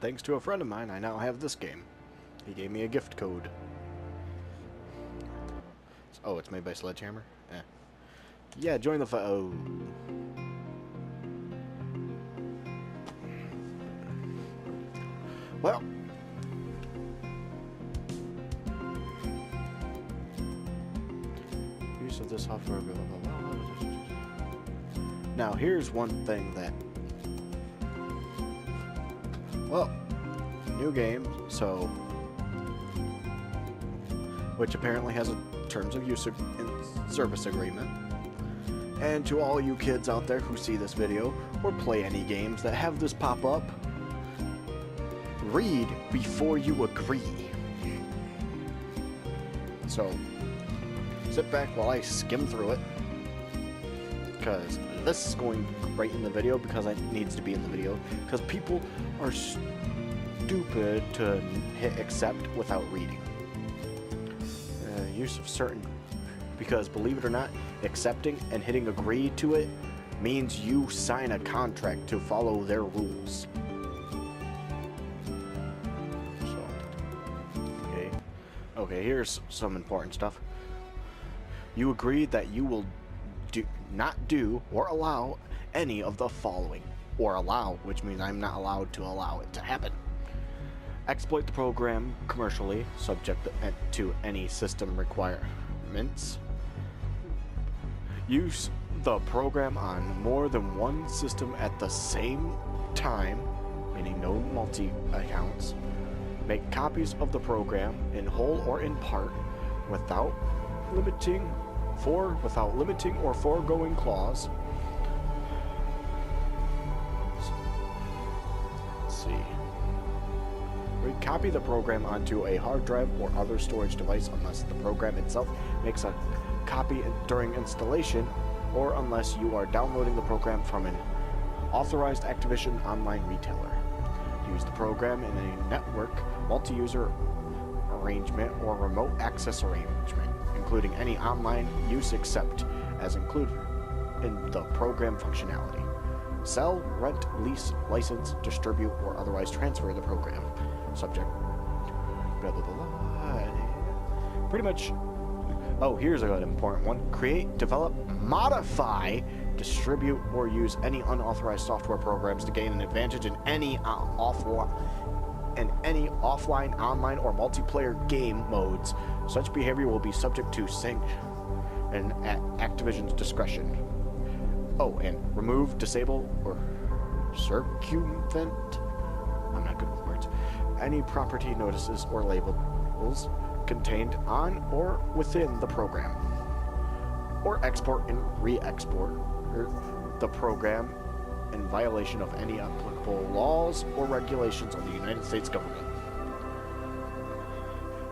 thanks to a friend of mine, I now have this game. He gave me a gift code. Oh, it's made by Sledgehammer? Eh. Yeah, join the oh. Well. Use of this software, blah, blah, blah, blah. Now, here's one thing that... Well, new game, so... Which apparently has a terms of use and service agreement. And to all you kids out there who see this video or play any games that have this pop up, read before you agree. So sit back while I skim through it, because this is going right in the video because it needs to be in the video, because people are stupid to hit accept without reading. Use of certain, because believe it or not, accepting and hitting agree to it means you sign a contract to follow their rules. So, okay, here's some important stuff. You agree that you will not do or allow any of the following, or allow, which means I'm not allowed to allow it to happen. Exploit the program commercially, subject to any system requirements. Use the program on more than one system at the same time, meaning no multi-accounts. Make copies of the program in whole or in part without limiting or foregoing clause. Let's see. Copy the program onto a hard drive or other storage device unless the program itself makes a copy during installation, or unless you are downloading the program from an authorized Activision online retailer. Use the program in a network, multi-user arrangement, or remote access arrangement, including any online use except as included in the program functionality. Sell, rent, lease, license, distribute, or otherwise transfer the program. Subject. Blah, blah, blah, blah. Pretty much. Oh, here's a good important one. Create, develop, modify, distribute, or use any unauthorized software programs to gain an advantage in any offline, online, or multiplayer game modes. Such behavior will be subject to sanction and at Activision's discretion. Oh, and remove, disable, or circumvent. I'm not good with words. Any property notices or labels contained on or within the program, or export and re-export the program in violation of any applicable laws or regulations of the United States government.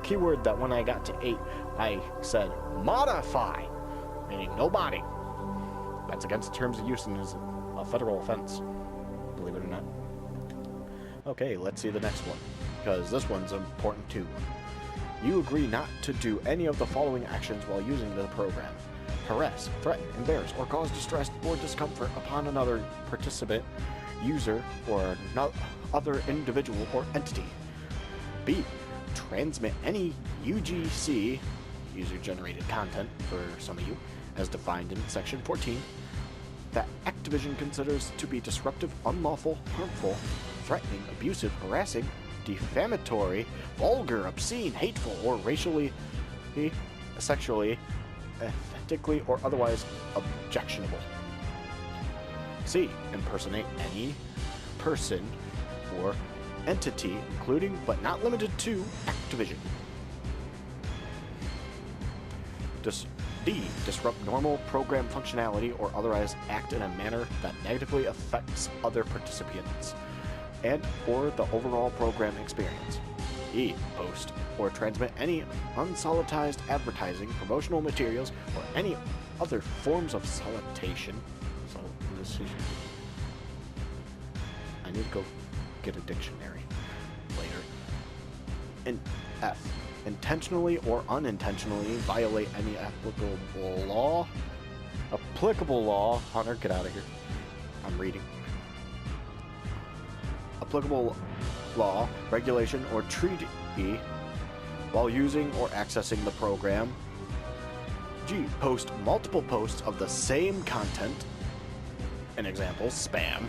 Keyword that when I got to 8, I said modify, meaning no body. That's against the terms of use and is a federal offense, believe it or not. Okay, let's see the next one, because this one's important too. You agree not to do any of the following actions while using the program: harass, threaten, embarrass, or cause distress or discomfort upon another participant, user, or other individual or entity. B. Transmit any UGC, user-generated content for some of you, as defined in Section 14, that Activision considers to be disruptive, unlawful, harmful, threatening, abusive, harassing, defamatory, vulgar, obscene, hateful, or racially, sexually, ethically, or otherwise objectionable. C. Impersonate any person or entity, including but not limited to Activision. D. Disrupt normal program functionality or otherwise act in a manner that negatively affects other participants and or the overall program experience. E. Post or transmit any unsolicited advertising, promotional materials, or any other forms of solicitation. I need to go get a dictionary later. And F. Intentionally or unintentionally violate any applicable law. Hunter, get out of here. I'm reading. Applicable law, regulation, or treaty while using or accessing the program. G. Post multiple posts of the same content, an example, spam.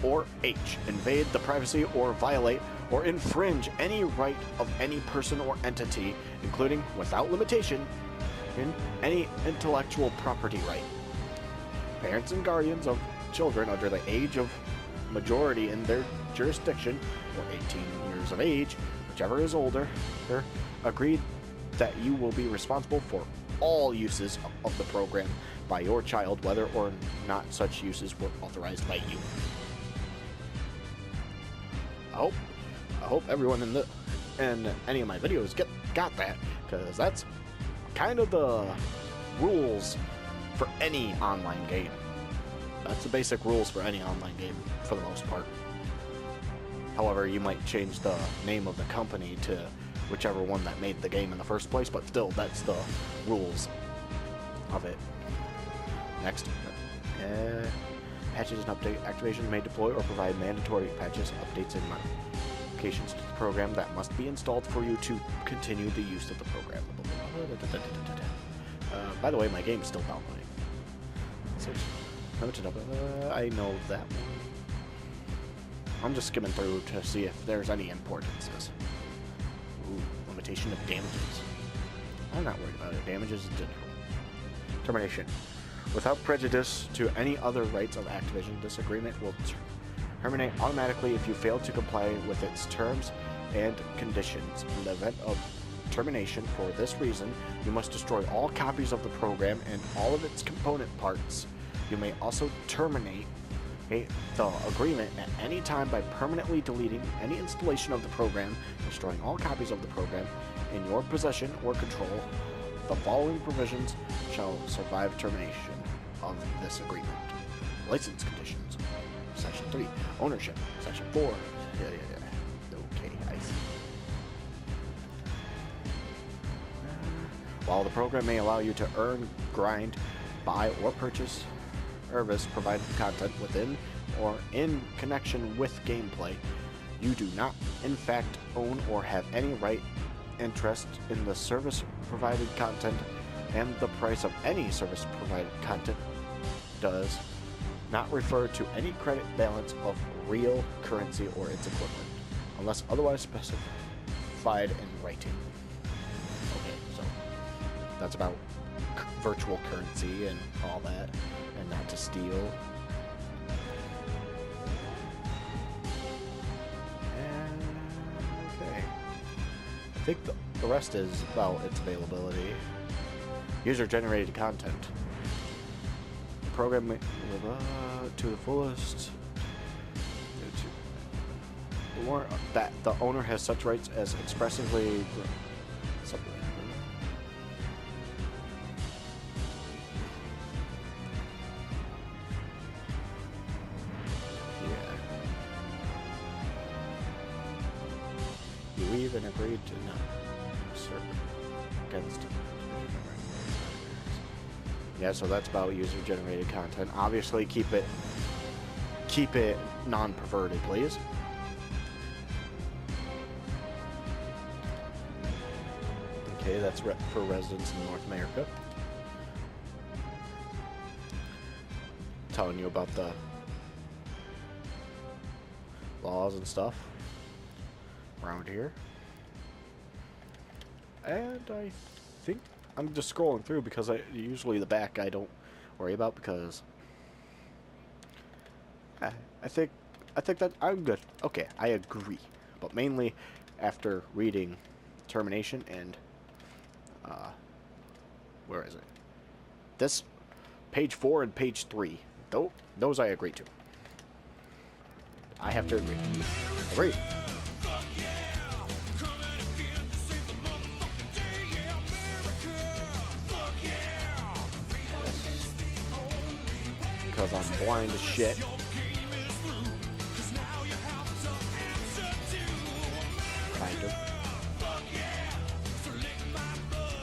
Or H. Invade the privacy or violate or infringe any right of any person or entity, including, without limitation, in any intellectual property right. Parents and guardians of children under the age of majority in their jurisdiction, or 18 years of age, whichever is older, agreed that you will be responsible for all uses of the program by your child, whether or not such uses were authorized by you. I hope everyone in any of my videos got that, because that's kind of the rules for any online game. That's the basic rules for any online game, for the most part. However, you might change the name of the company to whichever one that made the game in the first place, but still, that's the rules of it. Next. Patches and update activation may deploy or provide mandatory patches, updates, and modifications to the program that must be installed for you to continue the use of the program. By the way, my game's still downloading. I know that one. I'm just skimming through to see if there's any importances. Ooh, limitation of damages. I'm not worried about it. Damages is digital. Termination. Without prejudice to any other rights of Activision, this agreement will terminate automatically if you fail to comply with its terms and conditions. In the event of termination for this reason, you must destroy all copies of the program and all of its component parts. You may also terminate the agreement at any time by permanently deleting any installation of the program, destroying all copies of the program in your possession or control. The following provisions shall survive termination of this agreement. License conditions. Section 3. Ownership. Section 4. Okay, I see. While the program may allow you to earn, grind, buy, or purchase service-provided content within or in connection with gameplay, you do not, in fact, own or have any right, interest in the service-provided content, and the price of any service-provided content does not refer to any credit balance of real currency or its equivalent, unless otherwise specified in writing. Okay, so that's about virtual currency and all that, and not to steal. And okay, I think the rest is about its availability. User-generated content. The program may, to the fullest. That the owner has such rights as expressively. You even agreed to not serve against. Yeah, so that's about user-generated content. Obviously, keep it non-perverted, please. Okay, that's for residents in North America. Telling you about the laws and stuff around here. And I think I'm just scrolling through because usually the back I don't worry about because I think that I'm good. Okay, I agree. But mainly after reading termination and where is it? This page 4 and page 3. Those I agree to. I have to agree. Agree. Because I'm blind as shit. Kind of.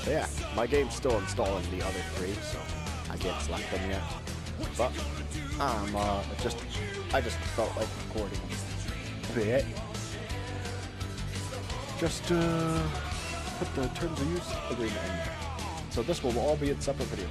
So yeah, my game's still installing the other 3, so I can't select them yet. But I just felt like recording a bit. just put the terms of use agreement in there. So this will all be a separate video.